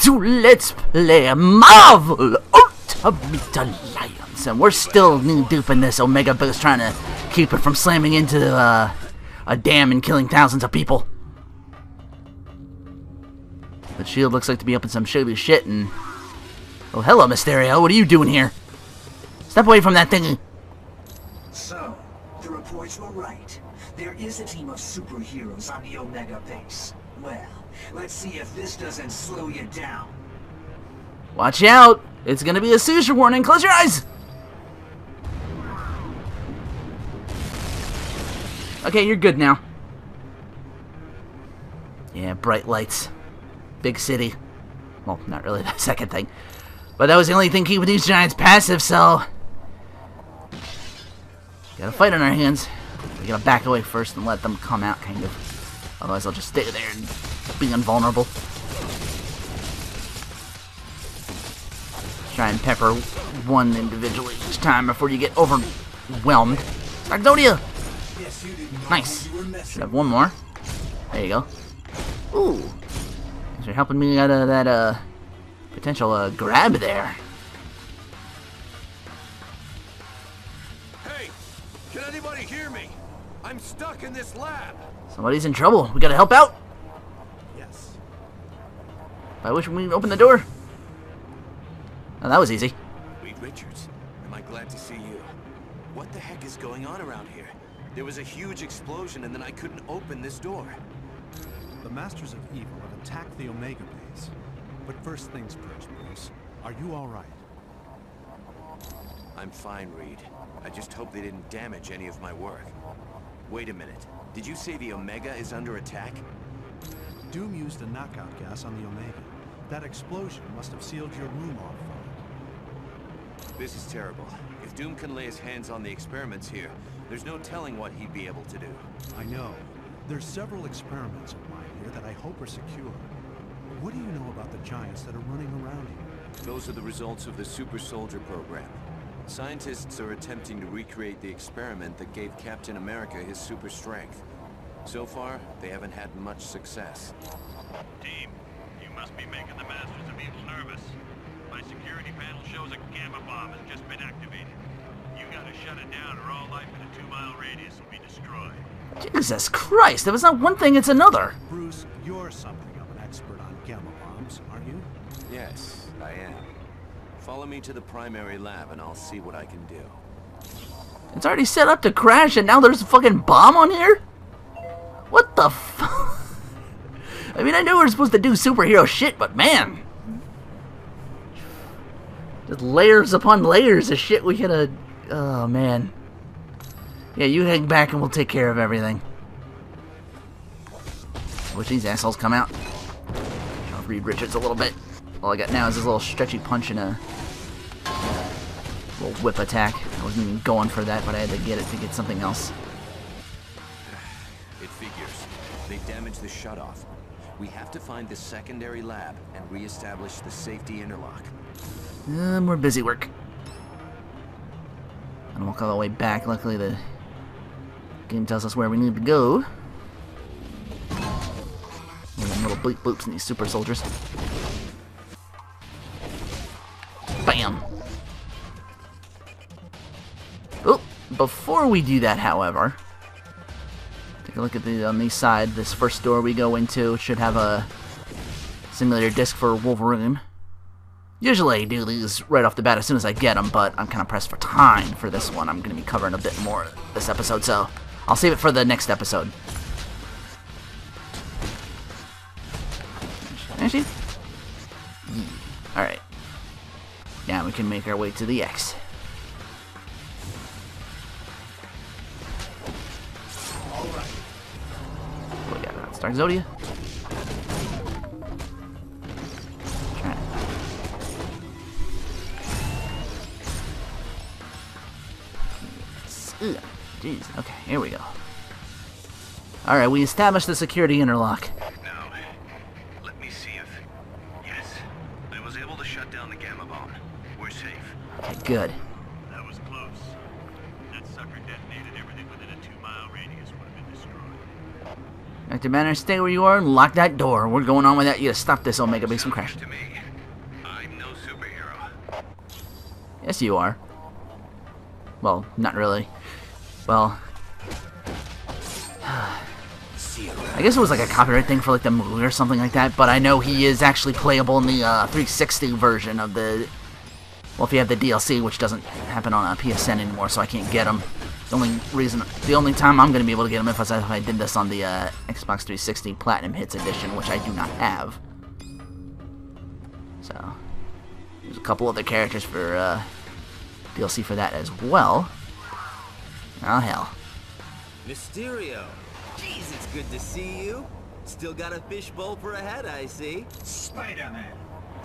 to Let's Play Marvel Ultimate Alliance. And we're still knee-deep in this Omega boost, trying to keep it from slamming into a dam and killing thousands of people. But S.H.I.E.L.D. looks like to be up in some shady shit, and... Oh, hello, Mysterio. What are you doing here? Step away from that thingy. So, the reports were right. There is a team of superheroes on the Omega base. Well, let's see if this doesn't slow you down. Watch out! It's gonna be a seizure warning. Close your eyes! Okay, you're good now. Yeah, bright lights. Big city. Well, not really the second thing. But that was the only thing keeping these giants passive, so... Got a fight on our hands. We gotta back away first and let them come out, kind of. Otherwise, I'll just stay there and be invulnerable. Try and pepper one individually each time before you get overwhelmed. Sardonia! Nice. Should have one more. There you go. Ooh. Thanks for helping me out of that potential grab there. Hey! Can anybody hear me? I'm stuck in this lab. Somebody's in trouble. We gotta help out. Yes. By which we open the door. Oh, that was easy. Reed Richards, am I glad to see you. What the heck is going on around here? There was a huge explosion and then I couldn't open this door. The Masters of Evil have attacked the Omega base. But first things first, Bruce. Are you all right? I'm fine, Reed. I just hope they didn't damage any of my work. Wait a minute. Did you say the Omega is under attack? Doom used a knockout gas on the Omega. That explosion must have sealed your room off from it. This is terrible. If Doom can lay his hands on the experiments here, there's no telling what he'd be able to do. I know. There's several experiments of mine here that I hope are secure. What do you know about the giants that are running around here? Those are the results of the Super Soldier program. Scientists are attempting to recreate the experiment that gave Captain America his super strength. So far, they haven't had much success. Team, you must be making the Masters of Evil nervous. My security panel shows a gamma bomb has just been activated. You gotta shut it down or all life in a 2-mile radius will be destroyed. Jesus Christ, if it's not one thing, it's another. Bruce, you're something of an expert on gamma bombs, aren't you? Yes, I am. Follow me to the primary lab and I'll see what I can do. It's already set up to crash and now there's a fucking bomb on here? What the f... I mean, I knew we were supposed to do superhero shit, but man... Just layers upon layers of shit we gotta... Oh, man. Yeah, you hang back and we'll take care of everything. Wish these assholes come out. I'll read Richards a little bit. All I got now is this little stretchy punch and a little whip attack. I wasn't even going for that, but I had to get it to get something else. It figures. They damaged the shutoff. We have to find the secondary lab and re-establish the safety interlock. More busy work. And walk all the way back. Luckily, the game tells us where we need to go. Little bleep bloops in these super soldiers. Bam! Oh, before we do that, however, take a look at on the side. This first door we go into should have a simulator disc for Wolverine. Usually I do these right off the bat as soon as I get them, but I'm kind of pressed for time for this one. I'm going to be covering a bit more this episode, so I'll save it for the next episode. Actually, alright. Now we can make our way to the X. Alright. What we got now? Stark Zodia? Jeez, okay, here we go. Alright, we established the security interlock. Now, let me see if... Yes, I was able to shut down the gamma bomb. We're safe. Okay, good. That was close. That sucker detonated everything within a 2-mile radius would have been destroyed. Active Banner, stay where you are and lock that door. We're going on without you to stop this Omega base from crashing. To me, I'm no superhero. Yes, you are. Well, not really. Well, I guess it was like a copyright thing for like the movie or something like that, but I know he is actually playable in the 360 version of the... Well, if you have the DLC, which doesn't happen on a PSN anymore, so I can't get him. The only time I'm going to be able to get him is if I did this on the Xbox 360 Platinum Hits Edition, which I do not have. So, there's a couple other characters for DLC for that as well. Oh, hell. Mysterio! Jeez, it's good to see you. Still got a fishbowl for a head, I see. Spider-Man,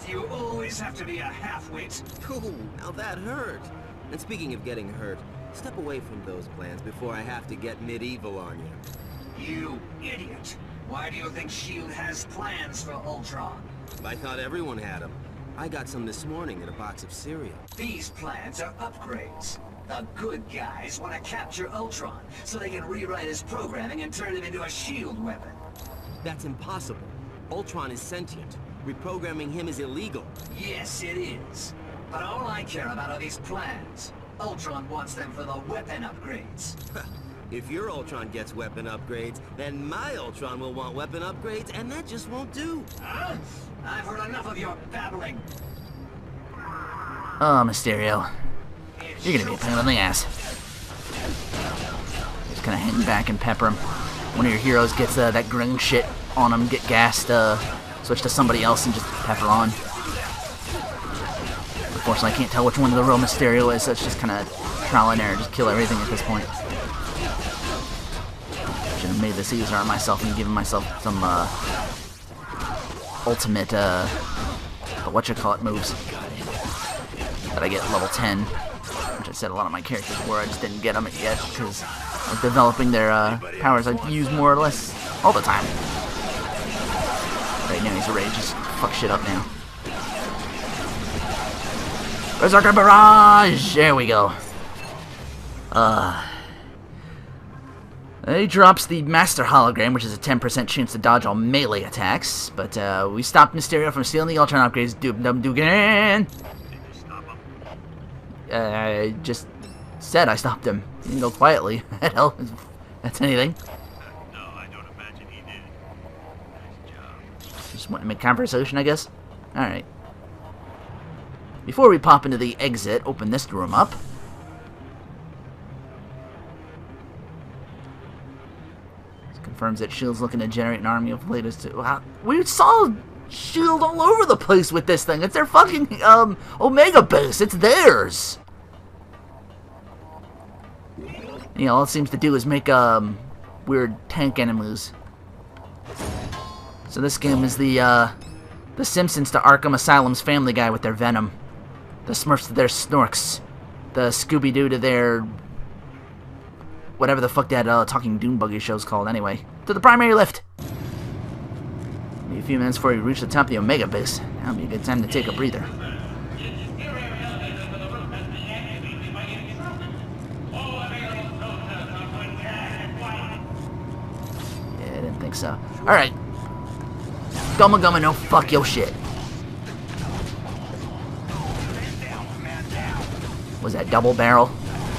do you always have to be a half-wit? Ooh, now that hurt. And speaking of getting hurt, step away from those plans before I have to get medieval on you. You idiot! Why do you think S.H.I.E.L.D. has plans for Ultron? I thought everyone had them. I got some this morning in a box of cereal. These plans are upgrades. The good guys want to capture Ultron so they can rewrite his programming and turn him into a S.H.I.E.L.D. weapon. That's impossible. Ultron is sentient. Reprogramming him is illegal. Yes, it is. But all I care about are these plans. Ultron wants them for the weapon upgrades. If your Ultron gets weapon upgrades, then my Ultron will want weapon upgrades, and that just won't do. Huh? I've heard enough of your babbling. Oh, Mysterio. You're gonna be a pain in the ass. Just kind of hang back and pepper him. One of your heroes gets that green shit on him, get gassed, switch to somebody else and just pepper on. Unfortunately, I can't tell which one the real Mysterio is, so it's just kind of trial and error. Just kill everything at this point. Should have made this easier on myself and given myself some ultimate, whatchamacallit moves that I get at level 10. Which I said a lot of my characters were, I just didn't get them yet because of developing their powers I use more or less all the time. Right now he's ready to just fuck shit up now. Berserker Barrage! There we go. He drops the Master Hologram, which is a 10% chance to dodge all melee attacks, but we stopped Mysterio from stealing the Ultron upgrades. Dum-dum-dugan! I just said I stopped him. He didn't go quietly. Hell, that's anything. No, I don't imagine he did. Nice job. Just want to make conversation, I guess. Alright. Before we pop into the exit, open this room up. This confirms that S.H.I.E.L.D.'s looking to generate an army of latest... We saw S.H.I.E.L.D. all over the place with this thing. It's their fucking, Omega base. It's theirs. You know, all it seems to do is make, weird tank enemies. So this game is the Simpsons to Arkham Asylum's Family Guy with their Venom. The Smurfs to their Snorks. The Scooby-Doo to their... whatever the fuck that Talking Doom Buggy show's called anyway. To the primary lift! Maybe a few minutes before you reach the top of the Omega base. That'll be a good time to take a breather. Yeah, I didn't think so. Alright. Gumma Gumma, no fuck your shit. Was that double barrel?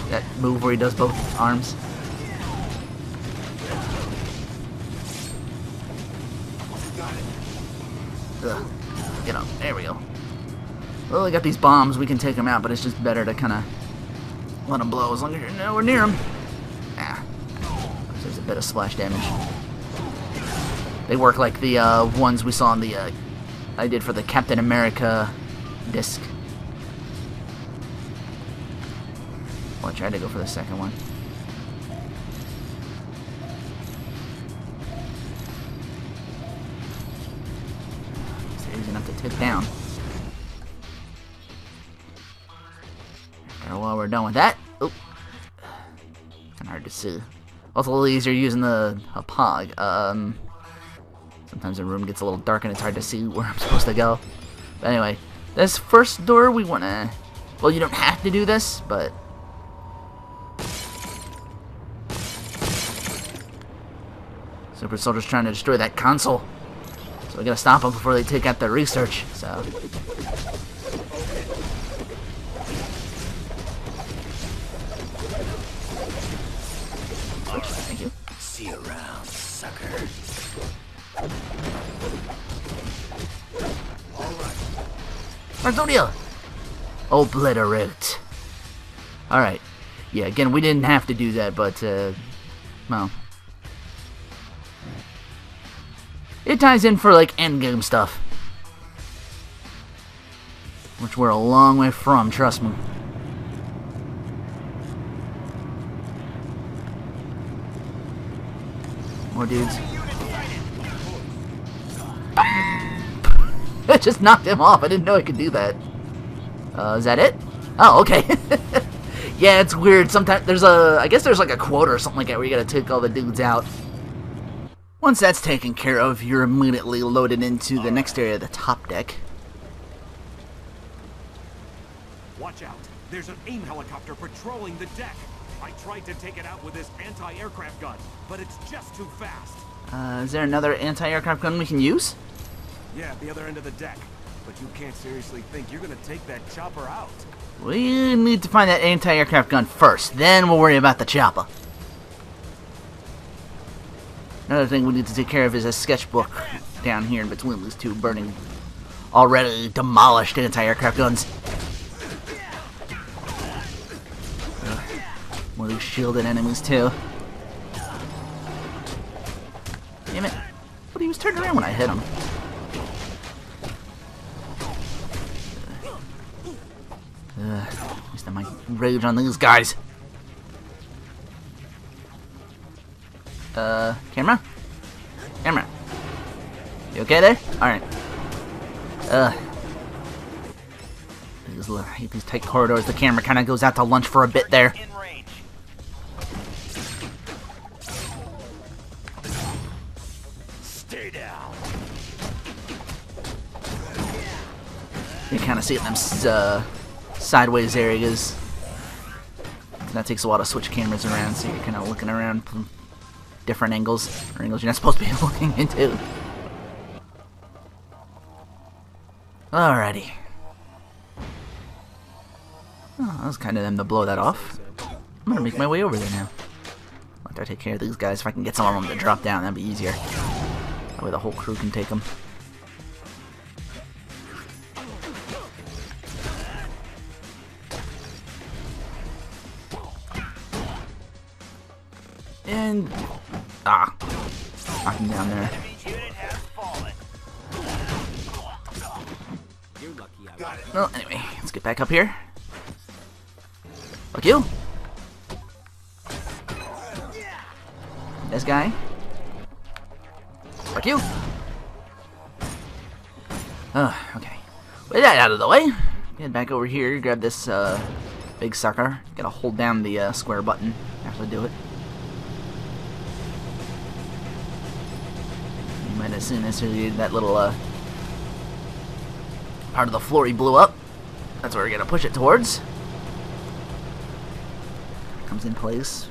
That move where he does both arms? Ugh. Get up. There we go. Well, we got these bombs. We can take them out, but it's just better to kind of let them blow as long as you're nowhere near them. Ah. There's a bit of splash damage. They work like the ones we saw in the I did for the Captain America disc. Well, I tried to go for the second one. It's easy enough to take down. And while we're done with that, oh, kind of hard to see. Also, a little easier using a POG. Sometimes the room gets a little dark and it's hard to see where I'm supposed to go. But anyway, this first door we want to... Well, you don't have to do this, but... So Super Soldier's trying to destroy that console. So we gotta stop them before they take out their research, so... Thank you. See you around, sucker. Marzonia! Obliterate. Alright. Yeah, again, we didn't have to do that, but, well... it ties in for, like, endgame stuff. Which we're a long way from, trust me. More dudes. It just knocked him off. I didn't know I could do that. Is that it? Oh, okay. Yeah, it's weird. Sometimes there's I guess there's like a quota or something like that where you gotta take all the dudes out. Once that's taken care of, you're immediately loaded into the next area, the top deck. Watch out. There's an AIM helicopter patrolling the deck. I tried to take it out with this anti-aircraft gun, but it's just too fast. Is there another anti-aircraft gun we can use? Yeah, at the other end of the deck. But you can't seriously think you're gonna take that chopper out. We need to find that anti-aircraft gun first, then we'll worry about the chopper. Another thing we need to take care of is a sketchbook down here in between these two burning, already demolished anti-aircraft guns. More of these shielded enemies too. Damn it. But he was turned around when I hit him. At least I might rage on these guys. Camera? Camera. You okay there? Alright. I hate these tight corridors. The camera kind of goes out to lunch for a bit there. Stay down. You kind of see it in them sideways areas. That takes a while to switch cameras around, so you're kind of looking around from different angles, or angles you're not supposed to be looking into. Alrighty. Oh, that was kind of them to blow that off. I'm gonna make my way over there now. After I take care of these guys, if I can get some of them to drop down, that'd be easier. That way the whole crew can take them. And knock him down there. Well, anyway, let's get back up here. Fuck you. This guy. Fuck you. Okay. With that out of the way, get back over here, grab this big sucker. Gotta hold down the square button. Actually do it. You might have seen this, that little part of the floor he blew up. That's where we're gonna push it towards. Comes in place.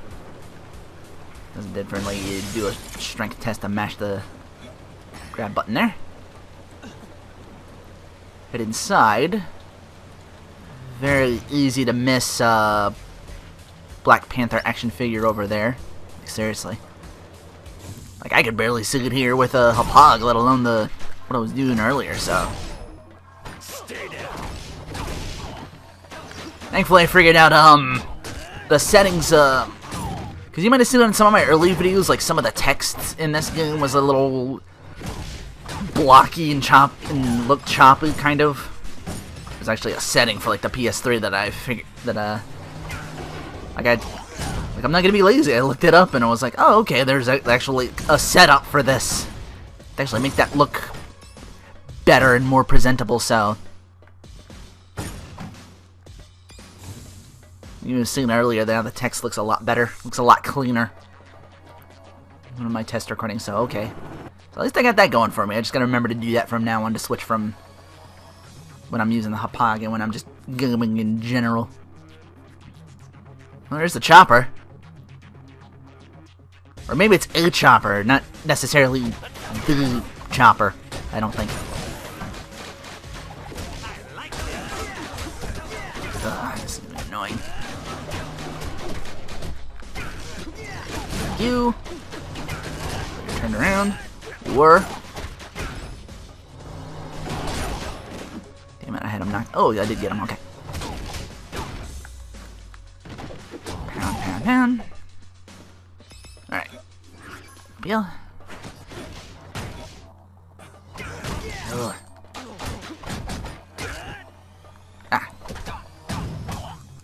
Does it differently. You do a strength test to mash the grab button there. Hit inside. Very easy to miss Black Panther action figure over there. Like, seriously. Like, I could barely see it here with a Hooray, let alone what I was doing earlier, so. Stay down. Thankfully I figured out the settings, because you might have seen it in some of my early videos, like some of the text in this game was a little blocky and looked choppy, kind of. There's actually a setting for like the PS3 that I figured that I'm not gonna be lazy. I looked it up and I was like, oh, okay, there's actually a setup for this to actually make that look better and more presentable. So you were seeing earlier there, the text looks a lot better, looks a lot cleaner. One of my test recordings, so okay. So at least I got that going for me. I just gotta remember to do that from now on, to switch from when I'm using the Hooray and when I'm just gaming in general. Well, there's the chopper. Or maybe it's a chopper, not necessarily the chopper, I don't think. Ugh, this is annoying. You. Turn around. You were. Damn it, I had him knocked. Oh, I did get him, okay. Pound, pound, pound. Alright. Yeah. Ugh. Ah.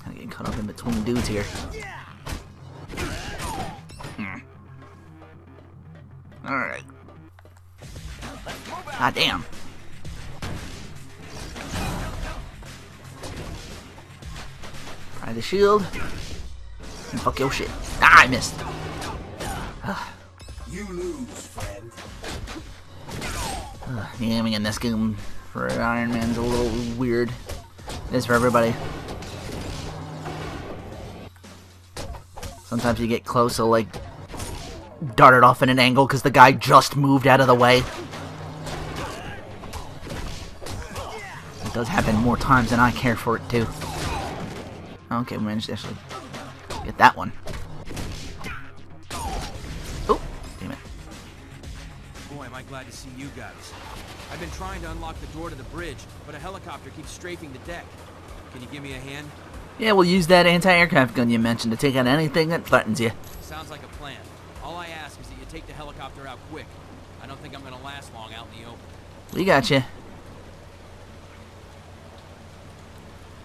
I'm getting caught up in between dudes here. Alright. Ah, damn. Try the shield. And fuck your shit. Ah, I missed. You lose, friend. The aiming in this game for Iron Man's a little weird. It is for everybody. Sometimes you get close, so like dart it off in an angle because the guy just moved out of the way. It does happen more times than I care for it to. Okay, we managed to actually get that one. Oh, damn it. Boy, am I glad to see you guys. I've been trying to unlock the door to the bridge, but a helicopter keeps strafing the deck. Can you give me a hand? Yeah, we'll use that anti-aircraft gun you mentioned to take out anything that threatens you. Sounds like a plan. All I ask is that you take the helicopter out quick. I don't think I'm gonna last long out in the open. We got you.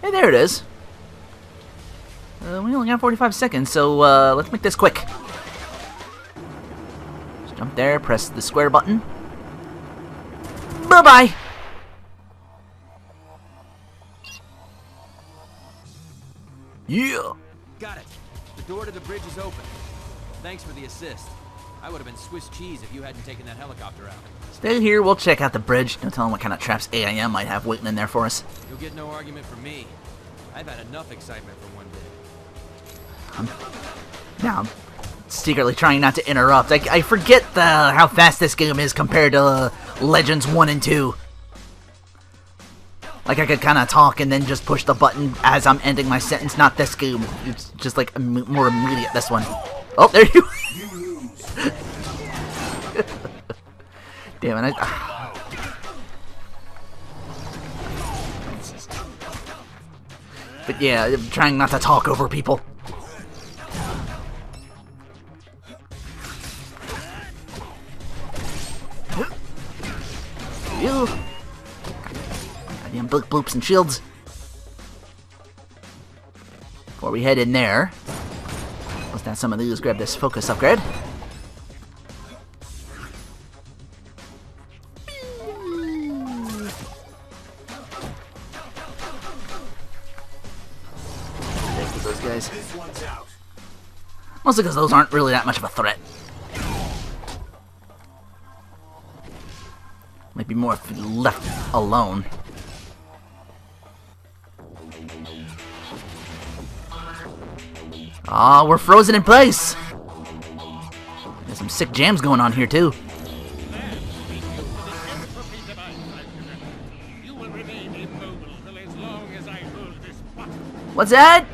Hey, there it is. We only got 45 seconds, so let's make this quick. Just jump there, press the square button. Bye-bye! Yeah! Got it. The door to the bridge is open. Thanks for the assist. I would have been Swiss cheese if you hadn't taken that helicopter out. Stay here, we'll check out the bridge. Don't tell them what kind of traps AIM might have waiting in there for us. You'll get no argument from me. I've had enough excitement for one day. Now, I'm secretly trying not to interrupt. I forget how fast this game is compared to Legends 1 and 2. Like, I could kind of talk and then just push the button as I'm ending my sentence. Not this game. It's just, like, more immediate, this one. Oh, there you... Damn it, But yeah, I'm trying not to talk over people. You. Goddamn bloops and shields. Before we head in there, let's down some of these. Grab this focus upgrade. Those guys. Mostly because those aren't really that much of a threat. Might be more if left alone. Ah, we're frozen in place! There's some sick jams going on here, too. What's that?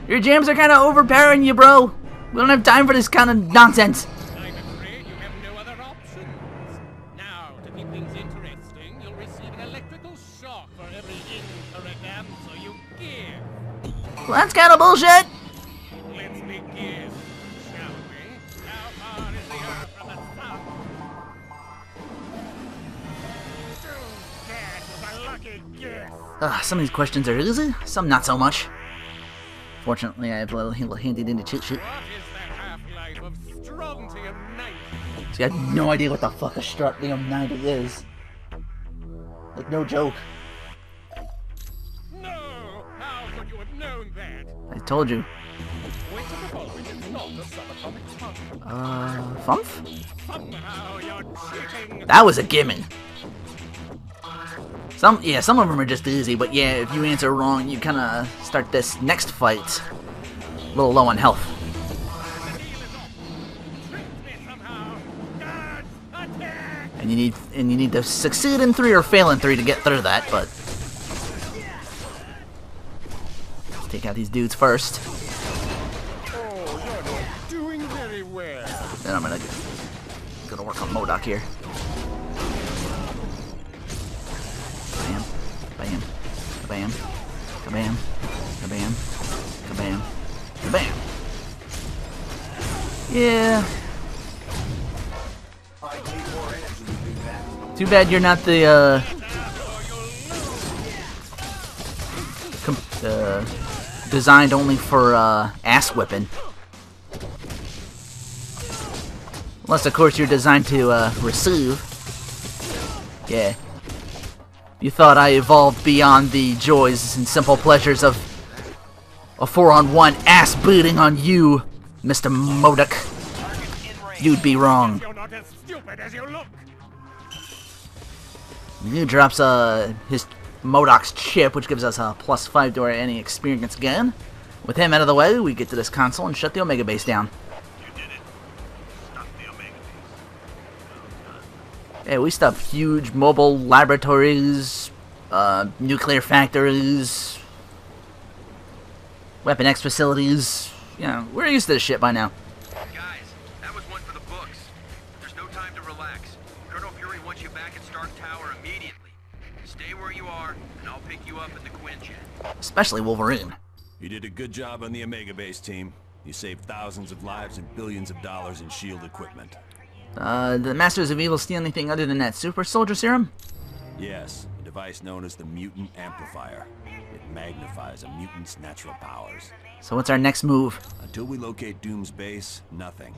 Your jams are kind of overpowering you, bro. We don't have time for this kind of nonsense. I'm afraid you have no other options. Now, to keep things interesting, you'll receive an electrical shock for every incorrect answer you give. Well, that's kind of bullshit. Let's begin, shall we? How far is the Earth from the Sun? That was a lucky guess. Some of these questions are easy, some not so much. Fortunately, I have a little handy dandy cheat sheet. What is the half-life of strontium-90? See, I have no idea what the fuck a strontium-90 is. Like, no joke. No! How could you have known that? I told you. Which of the following is not a subatomic particle? Fumph? Somehow you're cheating. That was a gimme. Some of them are just easy, but yeah, if you answer wrong, you kind of start this next fight a little low on health. And you need to succeed in 3 or fail in 3 to get through that, but let's take out these dudes first. Oh, you're not doing very well. Then I'm gonna work on M.O.D.O.K here. Bam, bam, kabam, kabam, kabam, kabam, kabam. Yeah. Too bad you're not the designed only for ass whipping. Unless of course you're designed to receive. Yeah. You thought I evolved beyond the joys and simple pleasures of a 4-on-1 ass beating on you, Mr. M.O.D.O.K. You'd be wrong. You're not as stupid as you look. He drops his M.O.D.O.K's chip, which gives us a +5 to our any experience gun. With him out of the way, we get to this console and shut the Omega base down. You did it. Stop the Omega base. Hey, we stopped huge mobile laboratories, nuclear factories, Weapon X facilities. You know, we're used to this shit by now. Guys, that was one for the books. There's no time to relax. Colonel Fury wants you back at Stark Tower immediately. Stay where you are, and I'll pick you up at the Quinjet. Especially Wolverine. You did a good job on the Omega base, team. You saved thousands of lives and billions of dollars in S.H.I.E.L.D. equipment. The Masters of Evil steal anything other than that super soldier serum? Yes, a device known as the Mutant Amplifier. It magnifies a mutant's natural powers. So what's our next move? Until we locate Doom's base, nothing.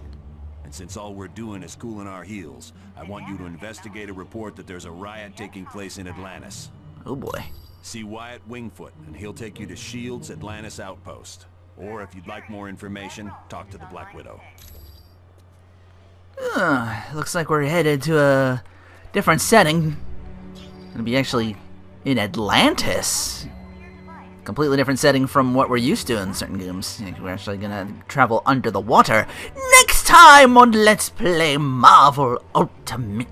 And since all we're doing is cooling our heels, I want you to investigate a report that there's a riot taking place in Atlantis. Oh boy. See Wyatt Wingfoot, and he'll take you to S.H.I.E.L.D.'s Atlantis outpost. Or if you'd like more information, talk to the Black Widow. Looks like we're headed to a different setting. Gonna be actually in Atlantis. Completely different setting from what we're used to in certain games. We're actually gonna travel under the water next time on Let's Play Marvel Ultimate